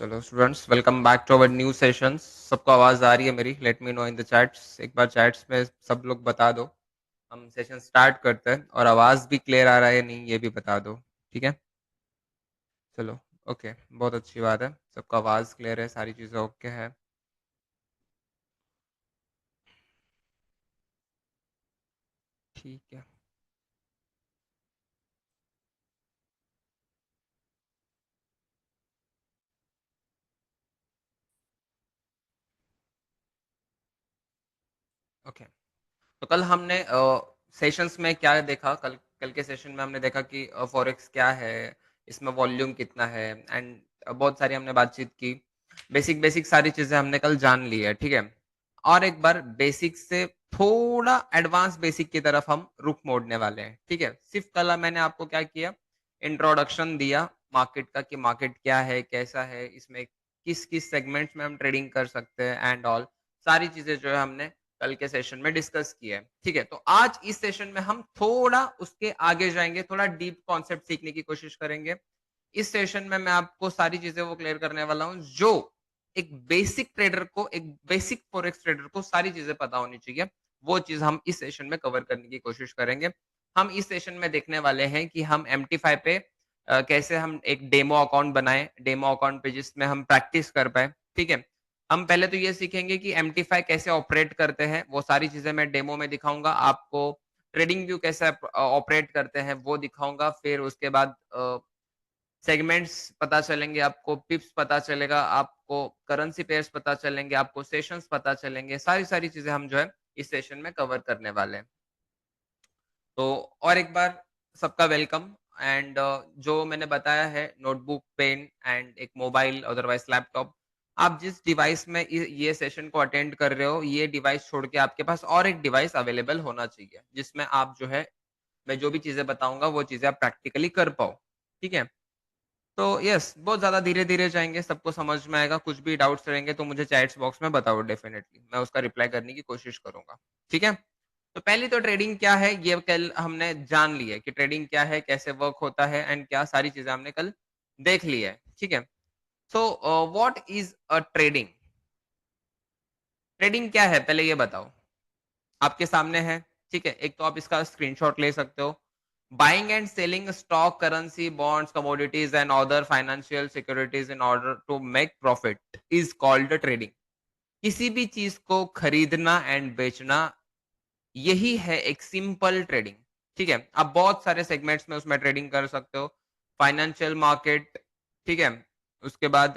चलो students, welcome back to our new sessions. सबको आवाज़ आ रही है मेरी? Let me know in the chats. एक बार चैट्स में सब लोग बता दो। हम सेशन स्टार्ट करते हैं और आवाज़ भी क्लियर आ रहा है या नहीं ये भी बता दो। ठीक है, चलो। ओके, बहुत अच्छी बात है। सबका आवाज़ क्लियर है, सारी चीज़ें ओके है। ठीक है, ओके। तो कल हमने सेशंस में क्या देखा? कल कल के सेशन में हमने देखा कि फॉरेक्स क्या है, इसमें वॉल्यूम कितना है, एंड बहुत सारी हमने बातचीत की। बेसिक बेसिक सारी चीज़ें हमने कल जान ली है, ठीक है? और एक बार बेसिक से थोड़ा एडवांस बेसिक की तरफ हम रुख मोड़ने वाले हैं, ठीक है? सिर्फ कल मैंने आपको क्या किया, इंट्रोडक्शन दिया मार्केट का कि मार्केट क्या है, कैसा है, इसमें किस किस सेगमेंट्स में हम ट्रेडिंग कर सकते हैं एंड ऑल। सारी चीजें जो है हमने कल के सेशन में डिस्कस किया है, ठीक है? तो आज इस सेशन में हम थोड़ा उसके आगे जाएंगे, थोड़ा डीप कॉन्सेप्ट सीखने की कोशिश करेंगे। इस सेशन में मैं आपको सारी चीजें वो क्लियर करने वाला हूं जो एक बेसिक ट्रेडर को, एक बेसिक फॉरेक्स ट्रेडर को सारी चीजें पता होनी चाहिए। वो चीज हम इस सेशन में कवर करने की कोशिश करेंगे। हम इस सेशन में देखने वाले हैं कि हम MT5 पे कैसे हम एक डेमो अकाउंट बनाएं, डेमो अकाउंट पे जिसमें हम प्रैक्टिस कर पाए, ठीक है? हम पहले तो ये सीखेंगे कि MT5 कैसे ऑपरेट करते हैं, वो सारी चीजें मैं डेमो में दिखाऊंगा आपको। ट्रेडिंग व्यू कैसे ऑपरेट करते हैं वो दिखाऊंगा। फिर उसके बाद सेगमेंट्स पता चलेंगे आपको, पिप्स पता चलेगा आपको, करेंसी पेयर्स पता चलेंगे आपको, सेशंस पता चलेंगे। सारी-सारी चीज़ें हम जो है इस सेशन में कवर करने वाले हैं। तो और एक बार सबका वेलकम। एंड जो मैंने बताया है, नोटबुक, पेन एंड एक मोबाइल अदरवाइज़ लैपटॉप, आप जिस डिवाइस में ये सेशन को अटेंड कर रहे हो, ये डिवाइस छोड़ के आपके पास और एक डिवाइस अवेलेबल होना चाहिए, जिसमें आप जो है मैं जो भी चीज़ें बताऊँगा वो चीज़ें आप प्रैक्टिकली कर पाओ। ठीक है? तो यस, बहुत ज़्यादा धीरे-धीरे जाएँगे, सबको समझ में आएगा। कुछ भी डाउट्स रहेंगे तो मुझे चैट्स बॉक्स में बताओ डेफ़िनेटली, मैं उसका रिप्लाई करने की कोशिश करूँगा। ठीक है? तो पहली तो ट्रेडिंग क्या है, ये कल हमने जान ली है कि ट्रेडिंग क्या है, कैसे वर्क होता है एंड क्या सारी चीज़ें हमने कल देख ली है। ठीक है? So what is a trading? Trading क्या है पहले ये बताओ? आपके सामने है, ठीक है? एक तो आप इसका स्क्रीनशॉट ले सकते हो। Buying and selling stock, currency, bonds, commodities and other financial securities in order to make profit is called trading. किसी भी चीज को खरीदना एंड बेचना, यही है एक सिंपल ट्रेडिंग। ठीक है? आप बहुत सारे सेगमेंट्स में उसमें ट्रेडिंग कर सकते हो। फाइनेंशियल मार्केट, ठीक है? उसके बाद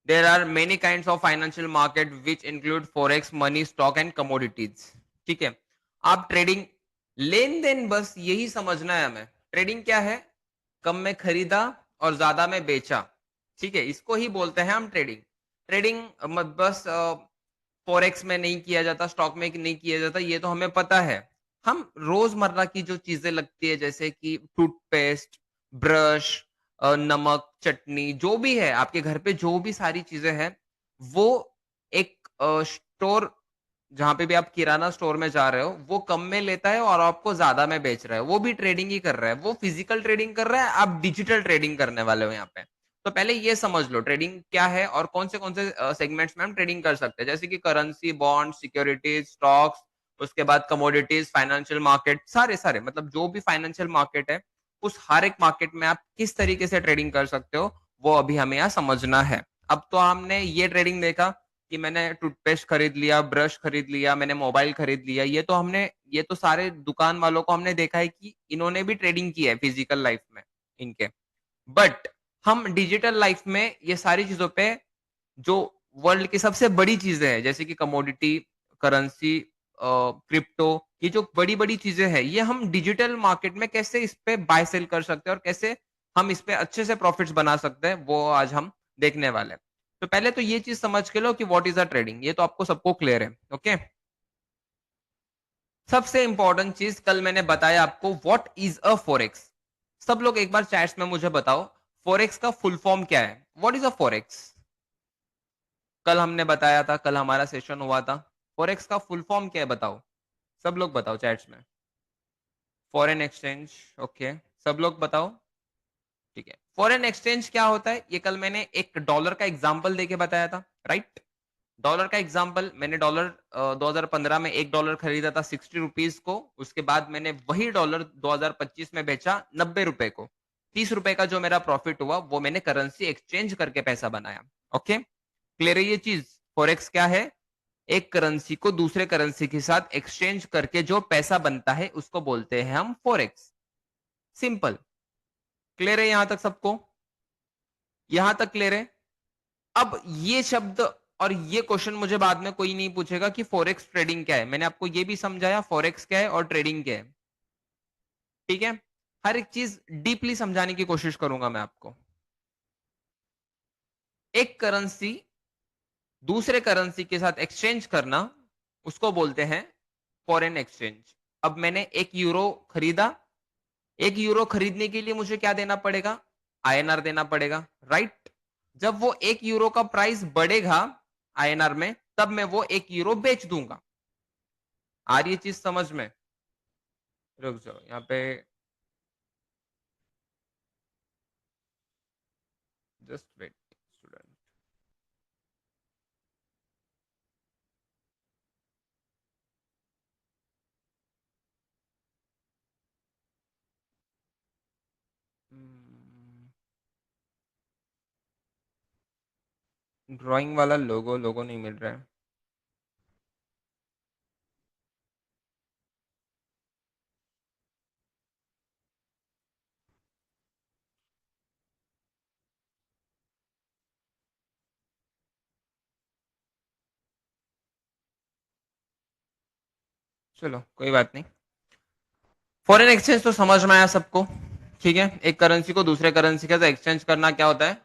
there are many kinds of financial market which include forex, money, stock and commodities। ठीक है? आप ट्रेडिंग, लेन देन, बस यही समझना है हमें। ट्रेडिंग क्या है? कम में खरीदा और ज्यादा में बेचा। ठीक है? इसको ही बोलते हैं हम ट्रेडिंग। ट्रेडिंग बस फॉरेक्स में नहीं किया जाता, स्टॉक में नहीं किया जाता, ये तो हमें पता है। हम रोजमर्रा की जो चीजें लगती है, जैसे कि टूथपेस्ट, ब्रश, नमक, चटनी, जो भी है आपके घर पे, जो भी सारी चीजें हैं, वो एक स्टोर, जहाँ पे भी आप किराना स्टोर में जा रहे हो, वो कम में लेता है और आपको ज़्यादा में बेच रहा है। वो भी ट्रेडिंग ही कर रहा है। वो फिजिकल ट्रेडिंग कर रहा है, आप डिजिटल ट्रेडिंग करने वाले हो यहाँ पे। तो पहले ये समझ लो ट्रेडिंग क्या है और कौन से सेगमेंट्स में हम ट्रेडिंग कर सकते हैं। जैसे कि करेंसी, बॉन्ड, सिक्योरिटीज, स्टॉक्स, उसके बाद कमोडिटीज, फाइनेंशियल मार्केट, सारे-सारे, मतलब जो भी फाइनेंशियल मार्केट है, उस हर एक मार्केट में आप किस तरीके से ट्रेडिंग कर सकते हो, वो अभी हमें यहाँ समझना है। अब तो हमने ये ट्रेडिंग देखा कि मैंने टूथपेस्ट खरीद लिया, ब्रश खरीद लिया, मैंने मोबाइल खरीद लिया। ये तो सारे दुकान वालों को हमने देखा है कि इन्होंने भी ट्रेडिंग की है फिजिकल लाइफ में इनके। बट हम डिजिटल लाइफ में ये सारी चीज़ों पे, जो वर्ल्ड की सबसे बड़ी चीज़ें हैं, जैसे कि कमोडिटी, करेंसी, क्रिप्टो, ये जो बड़ी-बड़ी चीज़ें हैं, ये हम डिजिटल मार्केट में कैसे इस पे बाय सेल कर सकते हैं और कैसे हम इस पे अच्छे से प्रॉफिट्स बना सकते हैं, वो आज हम देखने वाले हैं। तो पहले तो ये चीज़ समझ के लो कि व्हाट इज़ अ ट्रेडिंग, ये तो आपको सबको क्लियर है, ओके? सबसे इंपॉर्टेंट चीज़ कल मैंने बताया आपको, व्हाट इज़ अ फॉरेक्स। सब लोग एक बार चैट्स में मुझे बताओ, फॉरेक्स का फुल फॉर्म क्या है? What is a forex? कल हमने बताया था, कल हमारा सेशन हुआ था। फॉरेक्स का फुल फॉर्म क्या है बताओ? सब लोग बताओ चैट्स में। Foreign exchange, okay. सब लोग बताओ। ठीक है। फॉरेन एक्सचेंज क्या होता है, ये कल मैंने एक डॉलर का एग्जांपल देके बताया था, राइट? डॉलर का एग्जांपल, मैंने डॉलर 2015 में एक डॉलर खरीदा था 60 रुपीज को, उसके बाद मैंने वही डॉलर 2025 में बेचा 90 रुपए को। 30 रुपए का जो मेरा प्रॉफिट हुआ वो मैंने करेंसी एक्सचेंज करके पैसा बनाया। ओके, क्लियर है ये चीज? फॉरेक्स क्या है? एक करेंसी को दूसरे करेंसी के साथ एक्सचेंज करके जो पैसा बनता है उसको बोलते हैं हम फॉरेक्स। सिंपल। क्लियर है यहां तक सबको? यहां तक क्लियर है? अब ये शब्द और ये क्वेश्चन मुझे बाद में कोई नहीं पूछेगा कि फॉरेक्स ट्रेडिंग क्या है। मैंने आपको ये भी समझाया फॉरेक्स क्या है और ट्रेडिंग क्या है। ठीक है, हर एक चीज डीपली समझाने की कोशिश करूंगा मैं आपको। एक करेंसी दूसरे करेंसी के साथ एक्सचेंज करना उसको बोलते हैं फॉरेन एक्सचेंज। अब मैंने 1 यूरो खरीदा, 1 यूरो खरीदने के लिए मुझे क्या देना पड़ेगा? आईएनआर देना पड़ेगा, राइट? जब वो 1 यूरो का प्राइस बढ़ेगा आईएनआर में, तब मैं वो 1 यूरो बेच दूंगा। आ रही है चीज समझ में? रुक जाओ यहाँ पे, जस्ट वेट स्टूडेंट। ड्राइंग वाला लोगो लोगो नहीं मिल रहा है। चलो कोई बात नहीं। फॉरेन एक्सचेंज तो समझ में आया सबको, ठीक है? एक करेंसी को दूसरे करेंसी के साथ एक्सचेंज करना क्या होता है?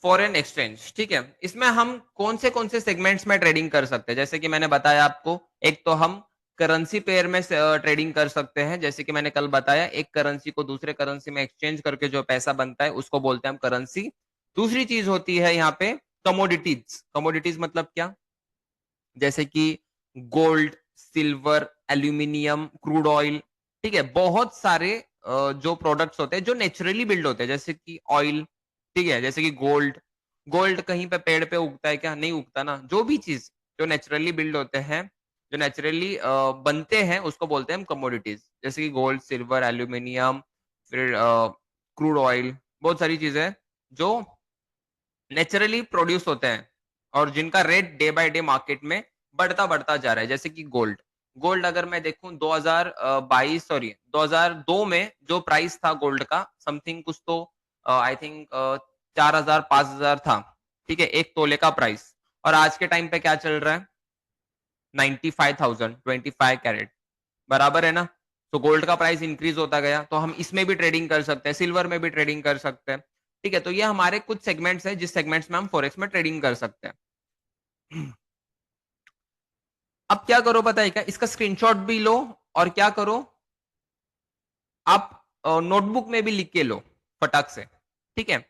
Foreign exchange. ठीक है, इसमें हम कौन से सेगमेंट्स में ट्रेडिंग कर सकते हैं? जैसे कि मैंने बताया आपको, एक तो हम करेंसी पेयर में ट्रेडिंग कर सकते हैं, जैसे कि मैंने कल बताया, एक करेंसी को दूसरे करेंसी में एक्सचेंज करके जो पैसा बनता है उसको बोलते हैं हम करेंसी। दूसरी चीज होती है यहाँ पे कमोडिटीज। कमोडिटीज मतलब क्या? जैसे कि gold, silver, aluminium, crude oil. ठीक है, बहुत सारे जो प्रोडक्ट्स होते हैं जो नेचुरली बिल्ड होते हैं, जैसे कि ऑयल। ठीक है, जैसे कि गोल्ड। गोल्ड कहीं पे पेड़ पे उगता है क्या? नहीं उगता ना। जो भी चीज जो नेचुरली बिल्ड होते हैं, जो नेचुरली बनते हैं, उसको बोलते हैं हम कमोडिटीज। जैसे कि गोल्ड, सिल्वर, एल्यूमिनियम, फिर क्रूड ऑयल, बहुत सारी चीजें जो नेचुरली प्रोड्यूस होते हैं और जिनका rate day by day market में बढ़ता बढ़ता जा रहा है। जैसे कि गोल्ड। गोल्ड अगर मैं देखूं 2022 सॉरी 2002 में जो प्राइस था गोल्ड का, समथिंग कुछ तो आई थिंक 4,000 5,000 था। ठीक है, एक तोले का प्राइस। और आज के टाइम पे क्या चल रहा है? 95,000, 25 कैरेट। बराबर है ना? तो गोल्ड का प्राइस इंक्रीज होता गया, तो हम इसमें भी ट्रेडिंग कर सकते हैं, सिल्वर में भी ट्रेडिंग कर सकते हैं। ठीक है, तो ये हमारे कुछ सेगमेंट्स हैं जिस सेगमेंट्स में हम फॉरेक्स में ट्रेडिंग कर सकते हैं। अब क्या करो पता है क्या? इसका स्क्रीनशॉट भी लो, और क्या करो, आप नोटबुक में भी लिख के लो फटाक से। ठीक है,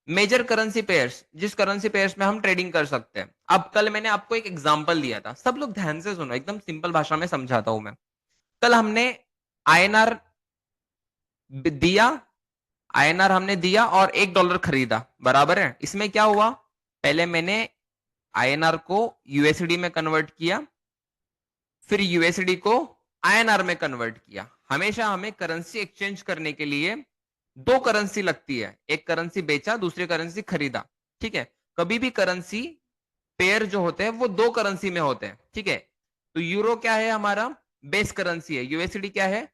मेजर करेंसी पेयर्स, जिस करेंसी पेयर्स में हम ट्रेडिंग कर सकते हैं। अब कल मैंने आपको एक एग्जांपल दिया था, सब लोग ध्यान से सुनो, एकदम सिंपल भाषा में समझाता हूं मैं। कल हमने आईएनआर दिया, आईएनआर हमने दिया और 1 डॉलर खरीदा, बराबर है? इसमें क्या हुआ? पहले मैंने आईएनआर को यूएसडी में कन्वर्ट किया, फिर यूएसडी को आईएनआर में कन्वर्ट किया। हमेशा हमें करेंसी एक्सचेंज करने के लिए दो करेंसी लगती है, एक करेंसी बेचा, दूसरी करेंसी खरीदा। ठीक है, कभी भी करेंसी पेयर जो होते हैं वो दो करेंसी में होते हैं। ठीक है, तो यूरो क्या है? हमारा बेस करेंसी है। यूएसडी क्या है?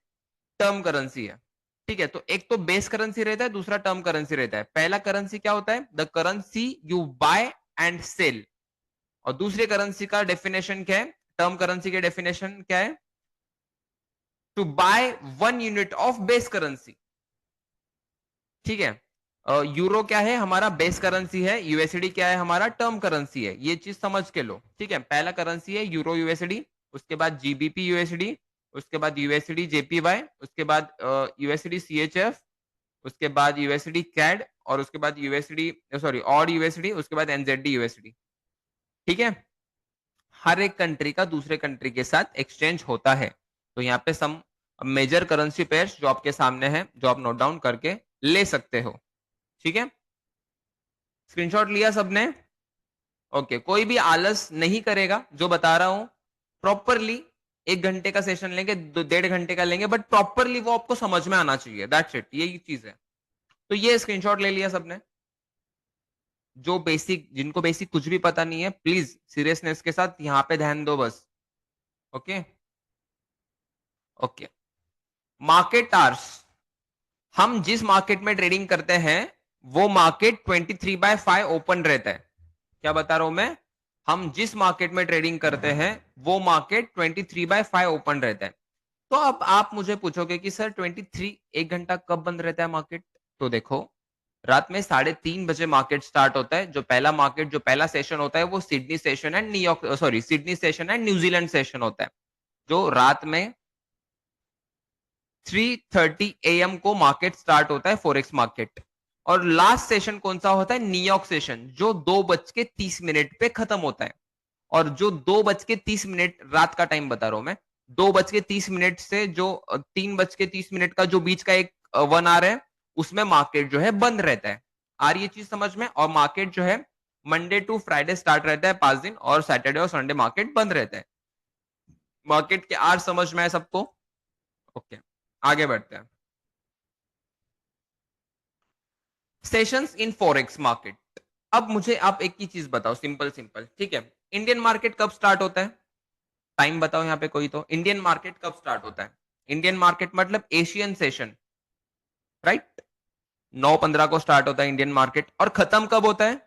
टर्म करेंसी है। ठीक है, तो एक तो बेस करेंसी रहता है, दूसरा टर्म करेंसी रहता है। पहला करेंसी क्या होता है? The currency you buy and sell. और दूसरे करेंसी का डेफिनेशन क्या है? टर्म करेंसी के डेफिनेशन क्या है? To buy 1 unit of base currency. ठीक है, यूरो क्या है? हमारा बेस करेंसी है। यूएसडी क्या है? हमारा टर्म करेंसी है। ये चीज समझ के लो। ठीक है, पहला करेंसी है यूरो यूएसडी, उसके बाद जीबीपी यूएसडी, उसके बाद यूएसडी जेपीवाई, उसके बाद यूएसडी सीएचएफ, उसके बाद यूएसडी कैड, और उसके बाद यूएसडी सॉरी और यूएसडी, उसके बाद एनजेडी यूएसडी। ठीक है, हर एक कंट्री का दूसरे कंट्री के साथ एक्सचेंज होता है। तो यहाँ पे सम मेजर करेंसी पेयर्स जो आपके सामने है, जो आप नोट डाउन करके ले सकते हो। ठीक है, स्क्रीनशॉट लिया सबने? ओके, कोई भी आलस नहीं करेगा, जो बता रहा हूं प्रॉपरली। 1 घंटे का सेशन लेंगे, 1.5 घंटे का लेंगे, बट प्रॉपरली वो आपको समझ में आना चाहिए, दैट्स इट, यही चीज है। तो ये स्क्रीनशॉट ले लिया सबने? जो बेसिक, जिनको बेसिक कुछ भी पता नहीं है, प्लीज सीरियसनेस के साथ यहाँ पे ध्यान दो बस। Okay okay, market hours. हम जिस मार्केट में ट्रेडिंग करते हैं वो मार्केट 23/5 ओपन रहता है। क्या बता रहा हूं मैं? हम जिस मार्केट में ट्रेडिंग करते हैं वो मार्केट 23/5 ओपन रहता है। तो अब आप मुझे पूछोगे कि सर 23 1 घंटा कब बंद रहता है मार्केट? तो देखो, रात में 3:30 बजे मार्केट स्टार्ट होता है। जो पहला सेशन होता है वो Sydney session and New York, sorry, Sydney session and New Zealand session होता है, जो रात में 3:30 AM को मार्केट स्टार्ट होता है, फॉरेक्स मार्केट। और लास्ट सेशन कौन सा होता है? न्यूयॉर्क सेशन, जो 2:30 पे खत्म होता है। और जो 2:30 रात का टाइम बता रहा हूं मैं, 2:30 से जो 3:30 का जो बीच का एक 1 आवर है, उसमें मार्केट जो है बंद रहता है। आ रही है चीज समझ में? और मार्केट जो है मंडे टू फ्राइडे स्टार्ट रहता है 5 दिन, और सैटरडे और संडे मार्केट बंद रहता है। मार्केट के आर समझ में है सबको? ओके, आगे बढ़ते हैं। सेशंस इन फॉरेक्स मार्केट। अब मुझे आप एक ही चीज बताओ, सिंपल सिंपल, ठीक है? इंडियन मार्केट कब स्टार्ट होता है? टाइम बताओ यहाँ पे कोई तो। इंडियन मार्केट कब स्टार्ट होता है? इंडियन मार्केट मतलब एशियन सेशन, राइट? 9:15 को स्टार्ट होता है इंडियन मार्केट, और खत्म कब होता है?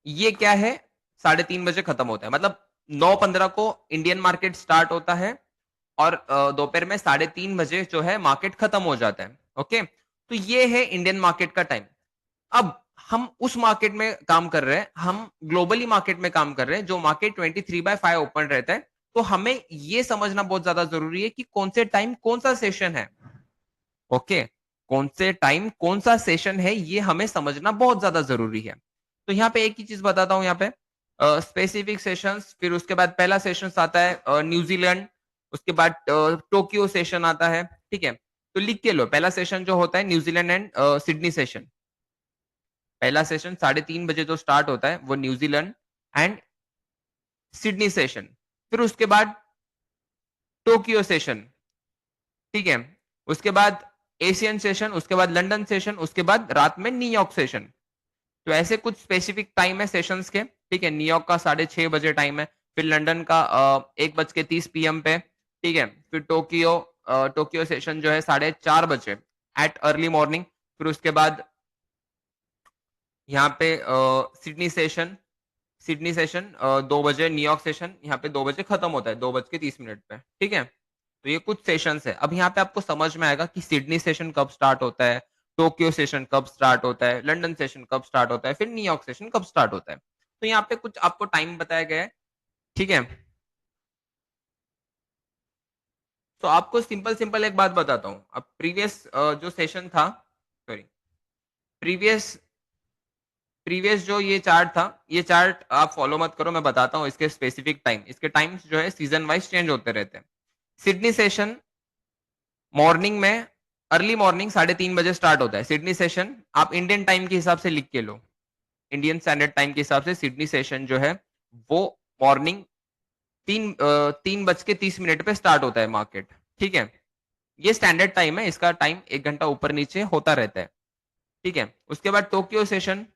ये क्या है? 3:30 बजे खत्म होता है, मतलब 9:15 को इंडियन मार्केट स्टार्ट होता है, और दोपहर में 3:30 बजे जो है मार्केट खत्म हो जाता है। ओके, तो ये है इंडियन मार्केट का टाइम। अब हम उस मार्केट में काम कर रहे हैं, हम ग्लोबली मार्केट में काम कर रहे हैं, जो मार्केट 23/5 ओपन रहता है। तो हमें ये समझना बहुत ज्यादा जरूरी है कि कौन से टाइम कौन सा सेशन है। ओके, कौन से टाइम कौन सा सेशन है, ये हमें समझना बहुत ज्यादा जरूरी है। तो यहाँ पे एक ही चीज बताता हूँ, यहाँ पे स्पेसिफिक सेशंस, फिर उसके बाद पहला सेशन आता है न्यूजीलैंड, उसके बाद टोक्यो सेशन आता है। ठीक है, तो लिख के लो, पहला सेशन जो होता है न्यूजीलैंड एंड सिडनी सेशन। पहला सेशन 3:30 बजे जो स्टार्ट होता है वो न्यूजीलैंड एंड सिडनी सेशन। फिर उसके बाद टोक्यो सेशन। ठीक है, उसके बाद एशियन सेशन, उसके बाद लंदन सेशन, उसके बाद रात में न्यूयॉर्क सेशन। तो ऐसे कुछ स्पेसिफिक टाइम है सेशंस के। ठीक है, न्यूयॉर्क का 6:30 बजे टाइम है, फिर लंदन का 1:30 PM पे। ठीक है, फिर टोक्यो सेशन जो है 4:30 बजे एट अर्ली मॉर्निंग। फिर उसके बाद यहाँ पे सिडनी सेशन 2 बजे, न्यूयॉर्क सेशन यहाँ पे 2 बजे खत्म होता है, 2:30 पे। ठीक है, तो ये कुछ सेशंस है। अब यहाँ पे आपको समझ में आएगा कि सिडनी सेशन कब स्टार्ट होता है, टोक्यो सेशन कब स्टार्ट होता है, लंदन सेशन कब स्टार्ट होता है, फिर न्यूयॉर्क सेशन कब स्टार्ट होता है। तो यहाँ पे कुछ आपको टाइम बताया गया है। ठीक है, तो आपको सिंपल सिंपल एक बात बताता हूँ। अब प्रीवियस जो सेशन था, सॉरी, प्रीवियस प्रीवियस जो ये चार्ट था, ये चार्ट आप फॉलो मत करो, मैं बताता हूँ इसके स्पेसिफिक टाइम। इसके टाइम्स जो है सीजन वाइज चेंज होते रहते हैं। सिडनी सेशन मॉर्निंग में, अर्ली मॉर्निंग 3:30 बजे स्टार्ट होता है। सिडनी सेशन आप इंडियन टाइम के हिसाब से लिख के लो, इंडियन स्टैंडर्ड टाइम के हिसाब से सिडनी सेशन जो है वो मॉर्निंग 3:30 पे स्टार्ट होता है मार्केट। ठीक है, ये स्टैंडर्ड टाइम है, इसका टाइम 1 घंटा ऊपर नीचे होता रहता है। ठीक है, उसके बाद टोक्यो सेशन।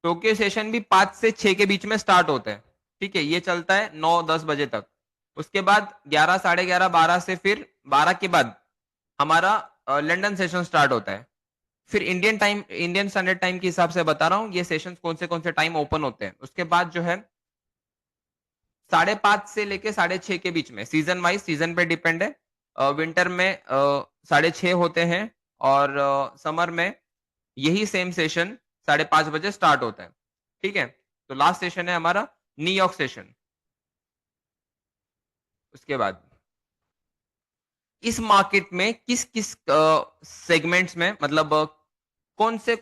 टोक्यो सेशन भी 5 से 6 के बीच में स्टार्ट होता है। ठीक है, ये चलता है 9-10 बजे तक। उसके बाद 11, 11:30, 12 से, फिर 12 के बाद हमारा लंदन सेशन स्टार्ट होता है। फिर इंडियन स्टैंडर्ड टाइम के हिसाब से बता रहा हूँ ये सेशंस कौन से टाइम ओपन होते हैं। उसके बाद जो है 5:30 से लेके 6:30 के बीच में, सीजन वाइज, सीजन पे डिपेंड है। विंटर में 6:30 होते हैं, और समर में यही सेम सेशन 5:30 बजे स्टार्ट होता है। ठीक है, तो लास्ट सेशन है हमारा न्यूयॉर्क सेशन। उसके बाद इस मार्केट में किस किस सेगमेंट्स में, मतलब कौन से